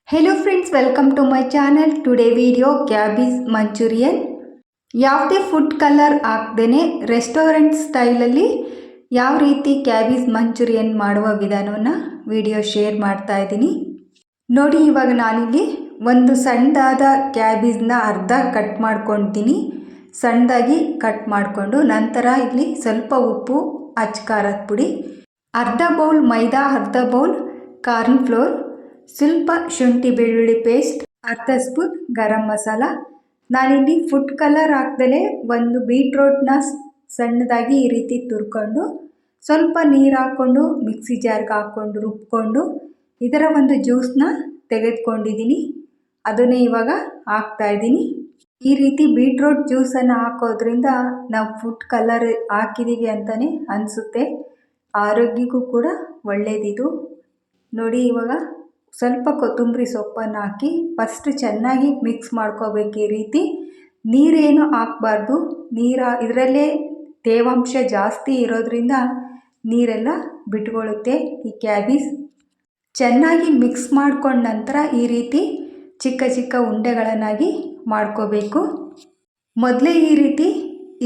Hello friends, welcome to my channel. Today video cabbage Manchurian. ಯಾವುದೇ food colour ಹಾಕ್ದೇ restaurant ಸ್ಟೈಲಲ್ಲಿ ಯಾವ ರೀತಿ ಕ್ಯಾಬೇಜ್ ಮಂಚೂರಿಯನ್ ಮಾಡುವ ವಿಧಾನವನ್ನು ವಿಡಿಯೋ ಶೇರ್ ಮಾಡ್ತಾ ಇದ್ದೀನಿ ನೋಡಿ. ಇವಾಗ ನಾನಿಲ್ಲಿ ಒಂದು ಸಣ್ಣದಾದ ಕ್ಯಾಬೇಜ್ನ ಅರ್ಧ ಕಟ್ ಮಾಡ್ಕೊತೀನಿ. ಸಣ್ಣದಾಗಿ ಕಟ್ ಮಾಡಿಕೊಂಡು ನಂತರ ಇಲ್ಲಿ ಸ್ವಲ್ಪ ಉಪ್ಪು, ಖಾರದ ಪುಡಿ, ಅರ್ಧ ಬೌಲ್ ಮೈದಾ, ಅರ್ಧ ಬೌಲ್ ಕಾರ್ನ್ ಫ್ಲೋರ್, ಸ್ವಲ್ಪ ಶುಂಠಿ ಬೆಳ್ಳುಳ್ಳಿ ಪೇಸ್ಟ್, ಅರ್ಧ ಸ್ಪೂನ್ ಗರಂ ಮಸಾಲ. ನಾನಿಲ್ಲಿ ಫುಡ್ ಕಲರ್ ಹಾಕ್ದಲೇ ಒಂದು ಬೀಟ್ರೋಟ್ನ ಸಣ್ಣದಾಗಿ ಈ ರೀತಿ ತುರ್ಕೊಂಡು ಸ್ವಲ್ಪ ನೀರು ಹಾಕ್ಕೊಂಡು ಮಿಕ್ಸಿ ಜಾರ್ಗೆ ಹಾಕ್ಕೊಂಡು ರುಬ್ಕೊಂಡು ಇದರ ಒಂದು ಜ್ಯೂಸನ್ನ ತೆಗೆದುಕೊಂಡಿದ್ದೀನಿ. ಅದನ್ನೇ ಇವಾಗ ಹಾಕ್ತಾಯಿದ್ದೀನಿ. ಈ ರೀತಿ ಬೀಟ್ರೋಟ್ ಜ್ಯೂಸನ್ನು ಹಾಕೋದ್ರಿಂದ ನಾವು ಫುಡ್ ಕಲರ್ ಹಾಕಿದ್ದೀವಿ ಅಂತಲೇ ಅನಿಸುತ್ತೆ. ಆರೋಗ್ಯಕ್ಕೂ ಕೂಡ ಒಳ್ಳೆಯದಿದು ನೋಡಿ. ಇವಾಗ ಸ್ವಲ್ಪ ಕೊತ್ತಂಬರಿ ಸೊಪ್ಪನ್ನು ಹಾಕಿ ಫಸ್ಟ್ ಚೆನ್ನಾಗಿ ಮಿಕ್ಸ್ ಮಾಡ್ಕೋಬೇಕು. ಈ ರೀತಿ ನೀರೇನು ಹಾಕಬಾರ್ದು. ಇದರಲ್ಲೇ ತೇವಾಂಶ ಜಾಸ್ತಿ ಇರೋದ್ರಿಂದ ನೀರೆಲ್ಲ ಬಿಟ್ಕೊಳ್ಳುತ್ತೆ. ಈ ಕ್ಯಾಬೇಜ್ ಚೆನ್ನಾಗಿ ಮಿಕ್ಸ್ ಮಾಡ್ಕೊಂಡ ನಂತರ ಈ ರೀತಿ ಚಿಕ್ಕ ಚಿಕ್ಕ ಉಂಡೆಗಳನ್ನಾಗಿ ಮಾಡ್ಕೋಬೇಕು. ಮೊದಲೇ ಈ ರೀತಿ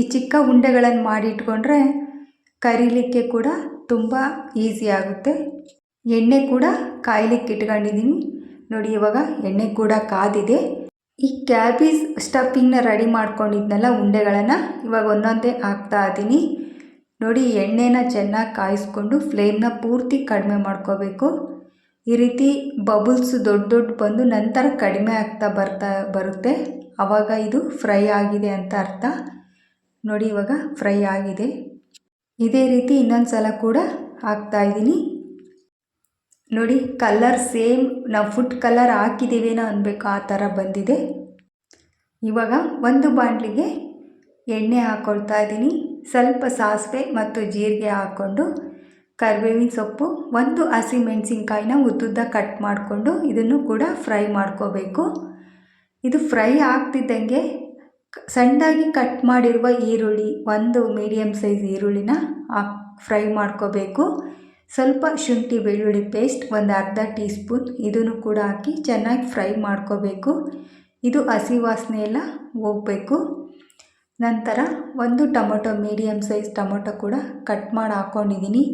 ಈ ಚಿಕ್ಕ ಉಂಡೆಗಳನ್ನು ಮಾಡಿಟ್ಕೊಂಡ್ರೆ ಕರೀಲಿಕ್ಕೆ ಕೂಡ ತುಂಬ ಈಸಿ ಆಗುತ್ತೆ. ಎಣ್ಣೆ ಕೂಡ ಕಾಯ್ಲಿಕ್ಕೆ ಇಟ್ಕೊಂಡಿದ್ದೀನಿ ನೋಡಿ. ಇವಾಗ ಎಣ್ಣೆ ಕೂಡ ಕಾದಿದೆ. ಈ ಕ್ಯಾಬೇಜ್ ಸ್ಟಫಿಂಗ್ನ ರೆಡಿ ಮಾಡ್ಕೊಂಡಿದ್ನಲ್ಲ ಉಂಡೆಗಳನ್ನು ಇವಾಗ ಒಂದೊಂದೇ ಹಾಕ್ತಾ ಇದ್ದೀನಿ ನೋಡಿ. ಎಣ್ಣೆನ ಚೆನ್ನಾಗಿ ಕಾಯಿಸ್ಕೊಂಡು ಫ್ಲೇಮ್ನ ಪೂರ್ತಿ ಕಡಿಮೆ ಮಾಡ್ಕೋಬೇಕು. ಈ ರೀತಿ ಬಬಲ್ಸ್ ದೊಡ್ಡ ದೊಡ್ಡ ಬಂದು ನಂತರ ಕಡಿಮೆ ಆಗ್ತಾ ಬರುತ್ತೆ. ಆವಾಗ ಇದು ಫ್ರೈ ಆಗಿದೆ ಅಂತ ಅರ್ಥ ನೋಡಿ. ಇವಾಗ ಫ್ರೈ ಆಗಿದೆ. ಇದೇ ರೀತಿ ಇನ್ನೊಂದು ಸಲ ಕೂಡ ಹಾಕ್ತಾಯಿದ್ದೀನಿ ನೋಡಿ. ಕಲರ್ ಸೇಮ್ ನಾವು ಫುಡ್ ಕಲರ್ ಹಾಕಿದ್ದೀವೇನೋ ಅನ್ಬೇಕು, ಆ ಥರ ಬಂದಿದೆ. ಇವಾಗ ಒಂದು ಬಾಣಲಿಗೆ ಎಣ್ಣೆ ಹಾಕ್ಕೊಳ್ತಾ ಇದ್ದೀನಿ. ಸ್ವಲ್ಪ ಸಾಸಿವೆ ಮತ್ತು ಜೀರಿಗೆ ಹಾಕ್ಕೊಂಡು ಕರಿಬೇವಿನ ಸೊಪ್ಪು, ಒಂದು ಹಸಿಮೆಣಸಿನ್ಕಾಯಿನ ಉದ್ದುದ್ದ ಕಟ್ ಮಾಡಿಕೊಂಡು ಇದನ್ನು ಕೂಡ ಫ್ರೈ ಮಾಡ್ಕೋಬೇಕು. ಇದು ಫ್ರೈ ಆಗ್ತಿದ್ದಂಗೆ ಸಣ್ಣದಾಗಿ ಕಟ್ ಮಾಡಿರುವ ಈರುಳ್ಳಿ, ಒಂದು ಮೀಡಿಯಮ್ ಸೈಜ್ ಈರುಳ್ಳಿನ ಫ್ರೈ ಮಾಡ್ಕೋಬೇಕು. ಸ್ವಲ್ಪ ಶುಂಠಿ ಬೆಳ್ಳುಳ್ಳಿ ಪೇಸ್ಟ್, ಒಂದು ಅರ್ಧ ಟೀ ಸ್ಪೂನ್ ಇದನ್ನು ಕೂಡ ಹಾಕಿ ಚೆನ್ನಾಗಿ ಫ್ರೈ ಮಾಡ್ಕೋಬೇಕು. ಇದು ಹಸಿ ವಾಸನೆ ಎಲ್ಲ ಹೋಗಬೇಕು. ನಂತರ ಒಂದು ಟೊಮೊಟೊ, ಮೀಡಿಯಮ್ ಸೈಜ್ ಟೊಮೊಟೊ ಕೂಡ ಕಟ್ ಮಾಡಿ ಹಾಕ್ಕೊಂಡಿದ್ದೀನಿ.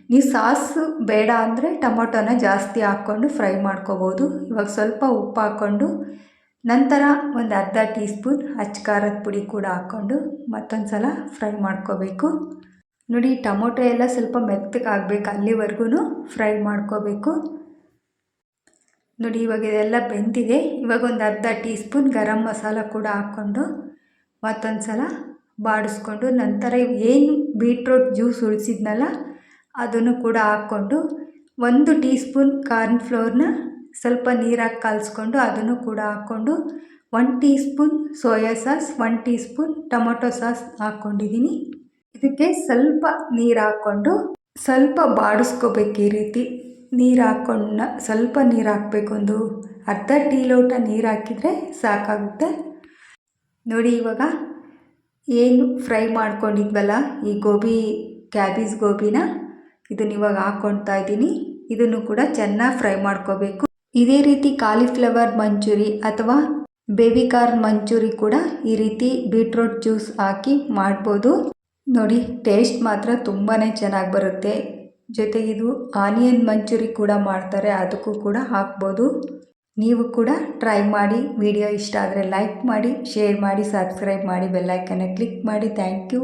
ನೀವು ಸಾಸು ಬೇಡ ಅಂದರೆ ಟೊಮೊಟೊನ ಜಾಸ್ತಿ ಹಾಕ್ಕೊಂಡು ಫ್ರೈ ಮಾಡ್ಕೋಬೋದು. ಇವಾಗ ಸ್ವಲ್ಪ ಉಪ್ಪು ಹಾಕ್ಕೊಂಡು ನಂತರ ಒಂದು ಅರ್ಧ ಟೀ ಸ್ಪೂನ್ ಖಾರದ ಪುಡಿ ಕೂಡ ಹಾಕ್ಕೊಂಡು ಮತ್ತೊಂದು ಸಲ ಫ್ರೈ ಮಾಡ್ಕೋಬೇಕು ನೋಡಿ. ಟೊಮೊಟೊ ಎಲ್ಲ ಸ್ವಲ್ಪ ಮೆತ್ತಗೆ ಆಗಬೇಕು, ಅಲ್ಲಿವರೆಗೂ ಫ್ರೈ ಮಾಡ್ಕೋಬೇಕು ನೋಡಿ. ಇವಾಗ ಇದೆಲ್ಲ ಬೆಂದಿದೆ. ಇವಾಗ ಒಂದು ಅರ್ಧ ಟೀ ಸ್ಪೂನ್ ಗರಂ ಮಸಾಲ ಕೂಡ ಹಾಕ್ಕೊಂಡು ಮತ್ತೊಂದು ಸಲ ಬಾಡಿಸ್ಕೊಂಡು ನಂತರ ಏನು ಬೀಟ್ರೋಟ್ ಜ್ಯೂಸ್ ಉಳಿಸಿದ್ನಲ್ಲ ಅದನ್ನು ಕೂಡ ಹಾಕ್ಕೊಂಡು ಒಂದು ಟೀ ಸ್ಪೂನ್ ಕಾರ್ನ್ ಫ್ಲೋರ್ನ ಸ್ವಲ್ಪ ನೀರಾಗಿ ಕಲಿಸ್ಕೊಂಡು ಅದನ್ನು ಕೂಡ ಹಾಕ್ಕೊಂಡು 1 tea spoon soya sauce, 1 tea spoon tomato sauce ಹಾಕ್ಕೊಂಡಿದ್ದೀನಿ. ಇದಕ್ಕೆ ಸ್ವಲ್ಪ ನೀರು ಹಾಕ್ಕೊಂಡು ಸ್ವಲ್ಪ ಬಾಡಿಸ್ಕೋಬೇಕು. ಈ ರೀತಿ ನೀರು ಹಾಕ್ಕೊಂಡು ಸ್ವಲ್ಪ ನೀರು ಹಾಕಬೇಕು. ಒಂದು ಅರ್ಧ ಟೀ ಲೋಟ ನೀರು ಹಾಕಿದರೆ ಸಾಕಾಗುತ್ತೆ ನೋಡಿ. ಇವಾಗ ಏನು ಫ್ರೈ ಮಾಡ್ಕೊಂಡಿದ್ವಲ್ಲ ಈ ಕ್ಯಾಬೇಜ್ ಗೋಬಿನ ಇದನ್ನು ಇವಾಗ ಹಾಕ್ಕೊಳ್ತಾ ಇದ್ದೀನಿ. ಇದನ್ನು ಕೂಡ ಚೆನ್ನಾಗಿ ಫ್ರೈ ಮಾಡ್ಕೋಬೇಕು. ಇದೇ ರೀತಿ ಕಾಲಿಫ್ಲವರ್ ಮಂಚೂರಿ ಅಥವಾ ಬೇಬಿ ಕಾರ್ನ್ ಮಂಚೂರಿ ಕೂಡ ಈ ರೀತಿ ಬೀಟ್ರೋಟ್ ಜ್ಯೂಸ್ ಹಾಕಿ ಮಾಡ್ಬೋದು ನೋಡಿ. ಟೇಸ್ಟ್ ಮಾತ್ರ ತುಂಬಾ ಚೆನ್ನಾಗಿ ಬರುತ್ತೆ. ಜೊತೆಗೆ ಇದು ಆನಿಯನ್ ಮಂಚೂರಿ ಕೂಡ ಮಾಡ್ತಾರೆ, ಅದಕ್ಕೂ ಕೂಡ ಹಾಕ್ಬೋದು. ನೀವು ಕೂಡ ಟ್ರೈ ಮಾಡಿ. ವಿಡಿಯೋ ಇಷ್ಟ ಆದರೆ ಲೈಕ್ ಮಾಡಿ, ಶೇರ್ ಮಾಡಿ, ಸಬ್ಸ್ಕ್ರೈಬ್ ಮಾಡಿ, ಬೆಲ್ ಐಕನ್ನ ಕ್ಲಿಕ್ ಮಾಡಿ. Thank you.